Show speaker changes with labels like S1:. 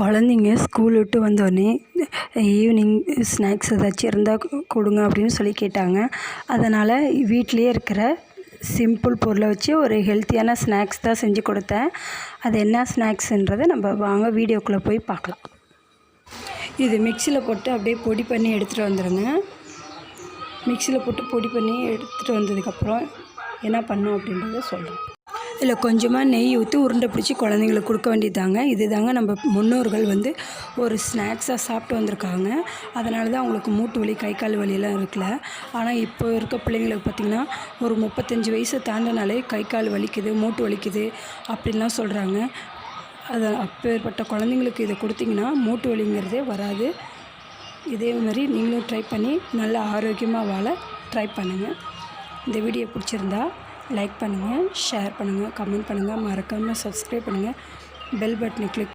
S1: குழந்தைங்க ஸ்கூல் விட்டு வந்தோடனே ஈவினிங் ஸ்நாக்ஸ் ஏதாச்சும் இருந்தால் கொடுங்க அப்படின்னு சொல்லி கேட்டாங்க. அதனால் வீட்டிலையே இருக்கிற சிம்பிள் பொருளை வச்சு ஒரு ஹெல்த்தியான ஸ்நாக்ஸ் தான் செஞ்சு கொடுத்தேன். அது என்ன ஸ்நாக்ஸுன்றதை நம்ம வாங்க வீடியோக்குள்ளே போய் பார்க்கலாம். இது மிக்சியில் போட்டு அப்படியே பொடி பண்ணி எடுத்துகிட்டு வந்துடுங்க. மிக்சியில் போட்டு பொடி பண்ணி எடுத்துகிட்டு வந்ததுக்கப்புறம் என்ன பண்ணணும் அப்படின்றத சொல்கிறேன். இதில் கொஞ்சமாக நெய் ஊற்றி உருண்டை பிடிச்சி குழந்தைங்களுக்கு கொடுக்க வேண்டியதாங்க. இது தாங்க நம்ம முன்னோர்கள் ஒரு ஸ்நாக்ஸாக சாப்பிட்டு வந்திருக்காங்க. அதனால தான் அவங்களுக்கு மூட்டு வலி, கை கால் வலியெல்லாம் இருக்குல்ல. ஆனால் இப்போ இருக்க பிள்ளைங்களுக்கு பார்த்திங்கன்னா ஒரு 35 வயசு தாண்டினாலே கை கால் வலிக்குது, மூட்டு வலிக்குது அப்படின்லாம் சொல்கிறாங்க. அது அப்பேற்பட்ட குழந்தைங்களுக்கு இதை கொடுத்திங்கன்னா மூட்டு வலிங்கிறதே வராது. இதே மாதிரி நீங்களும் ட்ரை பண்ணி நல்ல ஆரோக்கியமாக வாழ ட்ரை பண்ணுங்கள். இந்த வீடியோ பிடிச்சிருந்தா லைக் பண்ணுங்கள், ஷேர் பண்ணுங்கள், கமெண்ட் பண்ணுங்கள், மறக்காமல் சப்ஸ்கிரைப் பண்ணுங்கள், பெல் பட்டனை கிளிக்